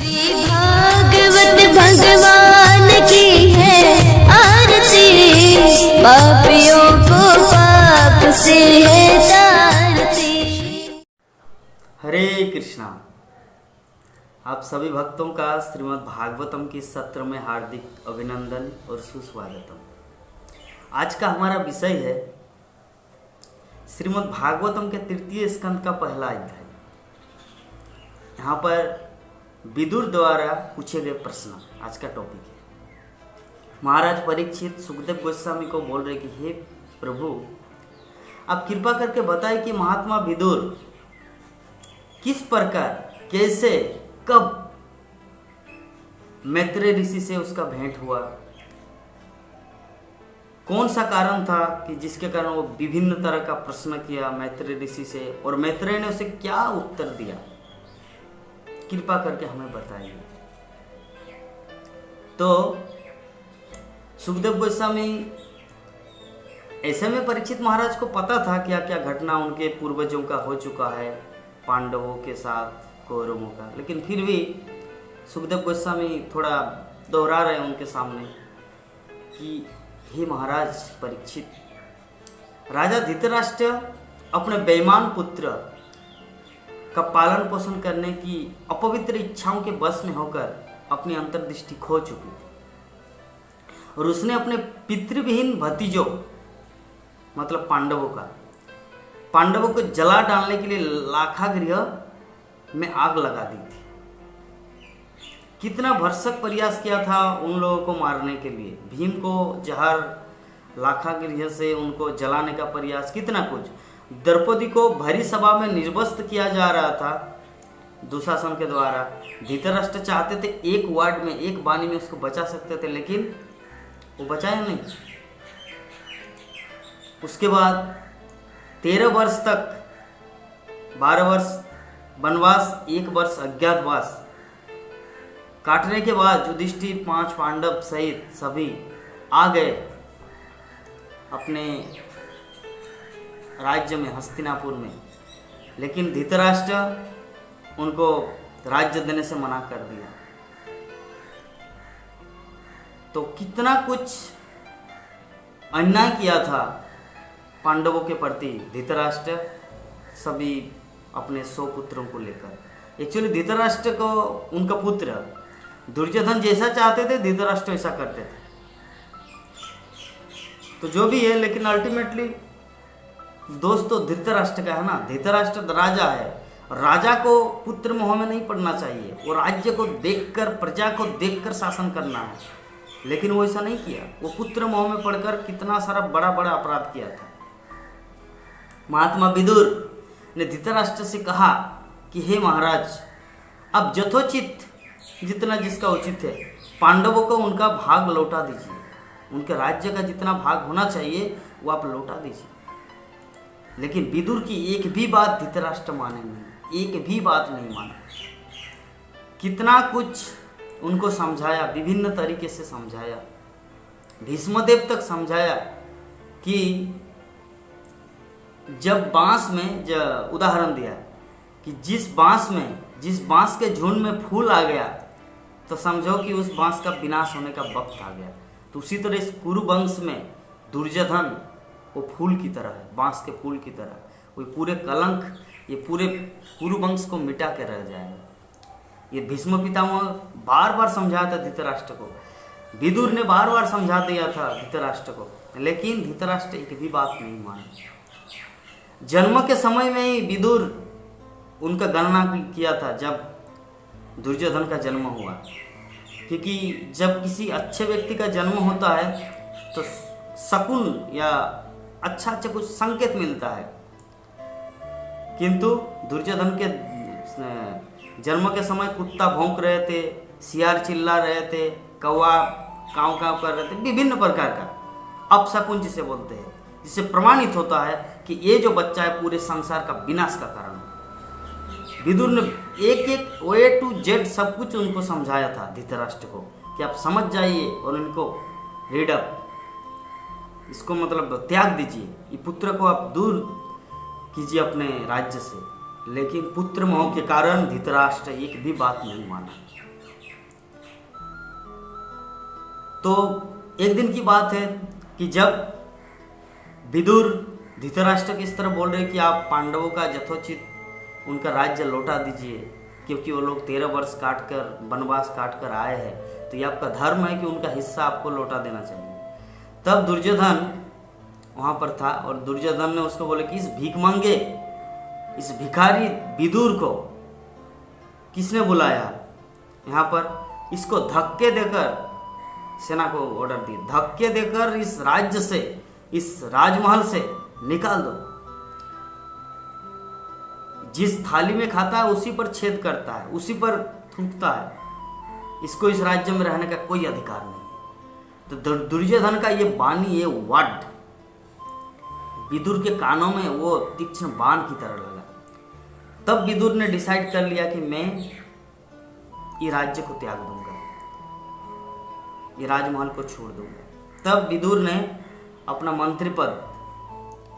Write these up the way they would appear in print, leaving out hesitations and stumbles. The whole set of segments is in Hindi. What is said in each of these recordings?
श्री भागवत भगवान की है आरती, पापियों को पाप से है तारती। हरे कृष्णा। आप सभी भक्तों का श्रीमद् भागवतम के सत्र में हार्दिक अभिनंदन और सुस्वागतम। आज का हमारा विषय है श्रीमद् भागवतम के तृतीय स्कंद का पहला अध्याय। यहाँ पर विदुर द्वारा पूछे गए प्रश्न आज का टॉपिक है। महाराज परीक्षित सुखदेव गोस्वामी को बोल रहे कि हे प्रभु, आप कृपा करके बताएं कि महात्मा विदुर किस प्रकार, कैसे, कब मैत्रेय ऋषि से उसका भेंट हुआ, कौन सा कारण था कि जिसके कारण वो विभिन्न तरह का प्रश्न किया मैत्रेय ऋषि से, और मैत्रेय ने उसे क्या उत्तर दिया, कृपा करके हमें बताइए। तो सुखदेव गोस्वामी, ऐसे में परीक्षित महाराज को पता था क्या क्या घटना उनके पूर्वजों का हो चुका है, पांडवों के साथ कौरवों का, लेकिन फिर भी सुखदेव गोस्वामी थोड़ा दोहरा रहे हैं उनके सामने कि हे महाराज परीक्षित, राजा धृतराष्ट्र अपने बेईमान पुत्र का पालन पोषण करने की अपवित्र इच्छाओं के वश में होकर अपनी अंतर्दृष्टि खो चुकी थी, और उसने अपने पितृविहीन भतीजों मतलब पांडवों को जला डालने के लिए लाखागृह में आग लगा दी थी। कितना भरसक प्रयास किया था उन लोगों को मारने के लिए, भीम को जहर, लाखागृह से उनको जलाने का प्रयास, कितना कुछ। द्रौपदी को भरी सभा में निर्वस्त्र किया जा रहा था दुशासन के द्वारा। धृतराष्ट्र चाहते थे एक वार्ड में, एक बाणी में उसको बचा सकते थे, लेकिन वो बचाया नहीं। उसके बाद 13 वर्ष तक, 12 वर्ष वनवास, 1 वर्ष अज्ञातवास काटने के बाद युधिष्ठिर, 5 पांडव सहित सभी आ गए अपने राज्य में, हस्तिनापुर में, लेकिन धृतराष्ट्र उनको राज्य देने से मना कर दिया। तो कितना कुछ अन्याय किया था पांडवों के प्रति धृतराष्ट्र, सभी अपने 100 पुत्रों को लेकर। एक्चुअली धृतराष्ट्र को उनका पुत्र दुर्योधन जैसा चाहते थे, धृतराष्ट्र ऐसा करते थे। तो जो भी है, लेकिन अल्टीमेटली दोस्त तो धृतराष्ट्र का है ना। धृतराष्ट्र राजा है, राजा को पुत्र मोह में नहीं पड़ना चाहिए, वो राज्य को देखकर, प्रजा को देखकर शासन करना है, लेकिन वो ऐसा नहीं किया। वो पुत्र मोह में पड़कर कितना सारा बड़ा बड़ा अपराध किया था। महात्मा विदुर ने धृतराष्ट्र से कहा कि हे महाराज, अब यथोचित जितना जिसका उचित है पांडवों को उनका भाग लौटा दीजिए, उनके राज्य का जितना भाग होना चाहिए वो आप लौटा दीजिए। लेकिन विदुर की एक भी बात धृतराष्ट्र माने नहीं, एक भी बात नहीं माना। कितना कुछ उनको समझाया, विभिन्न तरीके से समझाया, भीष्मदेव तक समझाया कि जब बांस में, उदाहरण दिया कि जिस बांस के झुंड में फूल आ गया तो समझो कि उस बांस का विनाश होने का वक्त आ गया। तो उसी तरह इस कुरु वंश में दुर्योधन वो फूल की तरह है, बांस के फूल की तरह। वो पूरे कलंक, ये पूरे कुरु वंश को मिटा के रह जाएगा। ये भीष्म पितामह बार बार समझाया था धृतराष्ट्र को, विदुर ने बार बार समझा दिया था धृतराष्ट्र को, लेकिन धृतराष्ट्र एक भी बात नहीं माना। जन्म के समय में ही विदुर उनका गणना किया था जब दुर्योधन का जन्म हुआ, क्योंकि जब किसी अच्छे व्यक्ति का जन्म होता है तो शकुन या अच्छा कुछ संकेत मिलता है, किंतु दुर्योधन के जन्म के समय कुत्ता भौंक रहे थे, सियार चिल्ला रहे थे, कौवा काँव काँव कर रहे थे, विभिन्न प्रकार का अपशकुन जिसे बोलते हैं, जिससे प्रमाणित होता है कि ये जो बच्चा है पूरे संसार का विनाश का कारण है। विदुर ने एक A to Z सब कुछ उनको समझाया था धृतराष्ट्र को कि आप समझ जाइए और उनको रीड अप, इसको मतलब त्याग दीजिए, ये पुत्र को आप दूर कीजिए अपने राज्य से। लेकिन पुत्र मोह के कारण धृतराष्ट्र एक भी बात नहीं माना। तो एक दिन की बात है कि जब विदुर धृतराष्ट्र की इस तरह बोल रहे कि आप पांडवों का यथोचित उनका राज्य लौटा दीजिए, क्योंकि वो लोग 13 वर्ष काट कर वनवास काट कर आए हैं, तो ये आपका धर्म है कि उनका हिस्सा आपको लौटा देना चाहिए। तब दुर्योधन वहाँ पर था और दुर्योधन ने उसको बोले कि इस भीख मांगे, इस भिखारी विदुर को किसने बुलाया यहाँ पर, इसको धक्के देकर, सेना को ऑर्डर दिए, धक्के देकर इस राज्य से, इस राजमहल से निकाल दो। जिस थाली में खाता है उसी पर छेद करता है, उसी पर थूकता है, इसको इस राज्य में रहने का कोई अधिकार नहीं। तो दुर्योधन का ये वाणी, ये वर्ड विदुर के कानों में वो तीक्ष्ण बाण की तरह लगा। तब विदुर ने डिसाइड कर लिया कि मैं ये राज्य को त्याग दूंगा, ये राजमहल को छोड़ दूंगा। तब विदुर ने अपना मंत्री पद,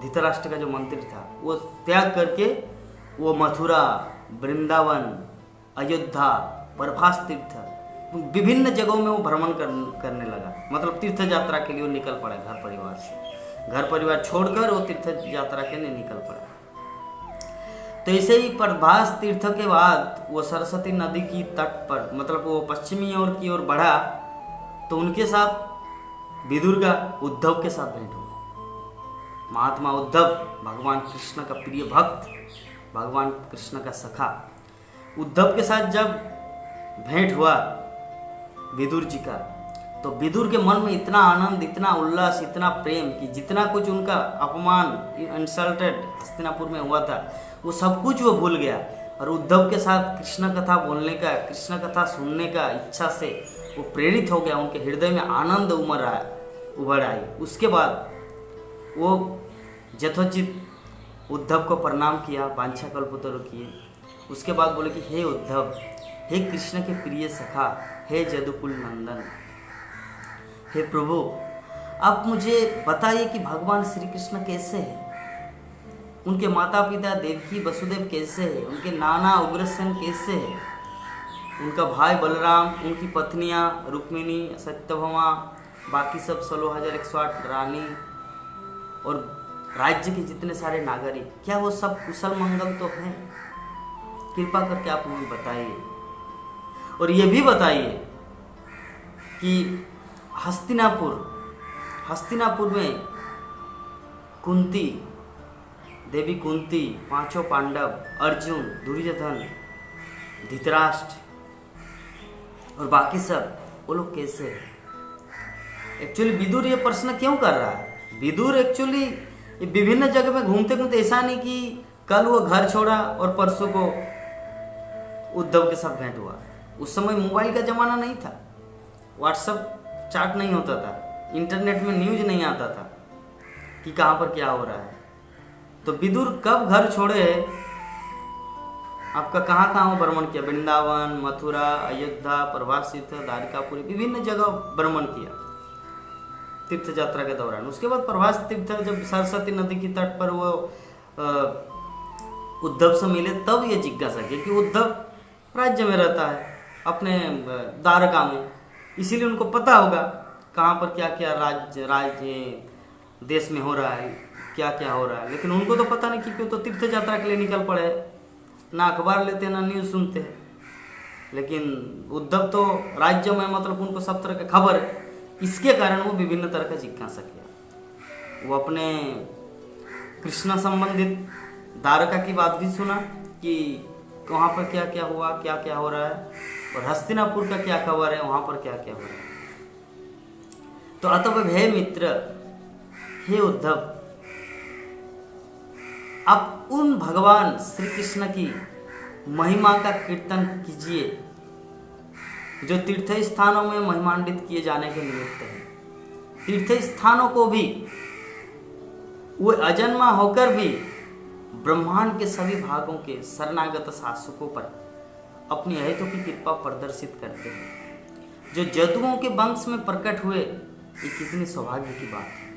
धृतराष्ट्र का जो मंत्री था, वो त्याग करके वो मथुरा, वृंदावन, अयोध्या, प्रभास तीर्थ, विभिन्न जगहों में वो भ्रमण करने लगा। मतलब तीर्थ यात्रा के लिए वो निकल पड़ा घर परिवार से, घर परिवार छोड़कर वो तीर्थ यात्रा के लिए निकल पड़ा। तो ऐसे ही प्रभास तीर्थ के बाद वो सरस्वती नदी की तट पर, मतलब वो पश्चिमी ओर की ओर बढ़ा, तो उनके साथ विदुर का उद्धव के साथ भेंट हुआ। महात्मा उद्धव, भगवान कृष्ण का प्रिय भक्त, भगवान कृष्ण का सखा, उद्धव के साथ जब भेंट हुआ विदुर जी का, तो विदुर के मन में इतना आनंद, इतना उल्लास, इतना प्रेम कि जितना कुछ उनका अपमान, इंसल्टेड हस्तिनापुर में हुआ था, वो सब कुछ वो भूल गया और उद्धव के साथ कृष्ण कथा बोलने का, कृष्ण कथा सुनने का इच्छा से वो प्रेरित हो गया। उनके हृदय में आनंद उभर आई। उसके बाद वो यथोचित उद्धव को प्रणाम किया, वांछा कल्पतरु किए। उसके बाद बोले कि हे उद्धव, हे कृष्ण के प्रिय सखा, हे यदुकुल नंदन, हे प्रभु, आप मुझे बताइए कि भगवान श्री कृष्ण कैसे हैं, उनके माता पिता देवकी वसुदेव कैसे हैं, उनके नाना उग्रसेन कैसे हैं, उनका भाई बलराम, उनकी पत्नियां रुक्मिणी, सत्यभामा, बाकी सब 16,108 रानी और राज्य के जितने सारे नागरिक, क्या वो सब कुशल मंगल तो हैं? कृपा करके आप हमें बताइए। और ये भी बताइए कि हस्तिनापुर में कुंती देवी, कुंती, पांचों पांडव, अर्जुन, दुर्योधन, धृतराष्ट्र और बाकी सब, वो लोग कैसे हैं? एक्चुअली विदुर ये प्रश्न क्यों कर रहा है? विदुर एक्चुअली विभिन्न जगह में घूमते घूमते, ऐसा नहीं कि कल वो घर छोड़ा और परसों को उद्धव के साथ भेंट हुआ। उस समय मोबाइल का जमाना नहीं था, व्हाट्सएप चैट नहीं होता था, इंटरनेट में न्यूज नहीं आता था कि कहाँ पर क्या हो रहा है। तो विदुर कब घर छोड़े, आपका कहाँ कहाँ भ्रमण किया? वृंदावन, मथुरा, अयोध्या, प्रभास तीर्थ, द्वारिकापुरी, विभिन्न जगह भ्रमण किया तीर्थ यात्रा के दौरान। उसके बाद प्रभास तीर्थ, जब सरस्वती नदी की तट पर वो उद्धव से मिले, तब ये जिज्ञासा की कि उद्धव राज्य में रहता है, अपने द्वारका में, इसीलिए उनको पता होगा कहाँ पर क्या क्या राज्य देश में हो रहा है, क्या क्या हो रहा है। लेकिन उनको तो पता नहीं, क्योंकि वो तो तीर्थ यात्रा के लिए निकल पड़े, ना अखबार लेते हैं ना न्यूज़ सुनते हैं। लेकिन उद्धव तो राज्य में, मतलब उनको सब तरह का खबर है, इसके कारण वो विभिन्न तरह का जिज्ञासा किया। वो अपने कृष्ण संबंधित द्वारका की बात भी सुना कि वहाँ पर क्या क्या हुआ, क्या क्या हो रहा है, और हस्तिनापुर का क्या खबर है, वहाँ पर क्या क्या हो रहा है। तो अतः हे मित्र, हे उद्धव, आप उन भगवान श्री कृष्ण की महिमा का कीर्तन कीजिए जो तीर्थ स्थानों में महिमान्वित किए जाने के निमित्त है। तीर्थ स्थानों को भी वो अजन्मा होकर भी ब्रह्मांड के सभी भागों के शरणागत शासकों पर अपनी अहितों की कृपा प्रदर्शित करते हैं, जो जदुओं के वंश में प्रकट हुए। ये कितनी सौभाग्य की बात है।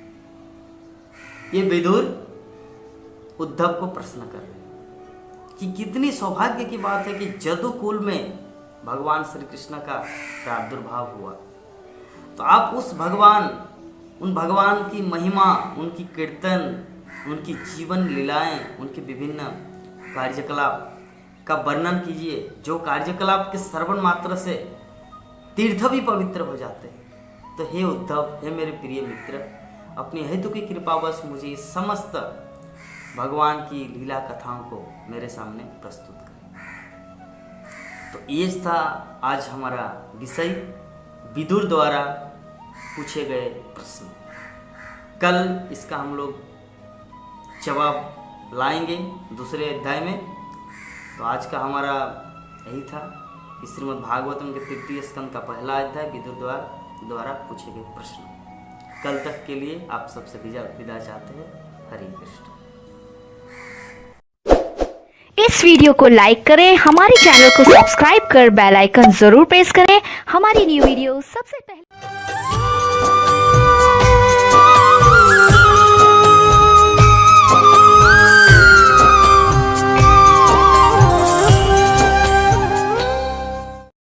ये विदुर उद्धव को प्रश्न कर रहे हैं कि कितनी सौभाग्य की बात है कि जदु कुल में भगवान श्री कृष्ण का प्रादुर्भाव हुआ। तो आप उन भगवान की महिमा, उनकी कीर्तन, उनकी जीवन लीलाएं, उनके विभिन्न कार्यकलाप का वर्णन कीजिए, जो कार्यकलाप के श्रवण मात्र से तीर्थ भी पवित्र हो जाते हैं। तो हे उद्धव, हे मेरे प्रिय मित्र, अपनी हेतु की कृपावश मुझे इस समस्त भगवान की लीला कथाओं को मेरे सामने प्रस्तुत करें। तो ये था आज हमारा विषय, विदुर द्वारा पूछे गए प्रश्न। कल इसका हम लोग जवाब लाएंगे दूसरे अध्याय में। तो आज का हमारा यही था कि श्रीमद् भागवतम के तृतीय स्कंद का पहला अध्याय, विदुर द्वारा पूछे गए प्रश्न। कल तक के लिए आप सबसे विदा चाहते हैं। हरे कृष्ण। इस वीडियो को लाइक करें, हमारे चैनल को सब्सक्राइब कर बेल आइकन जरूर प्रेस करें हमारी न्यू वीडियो सबसे पहले।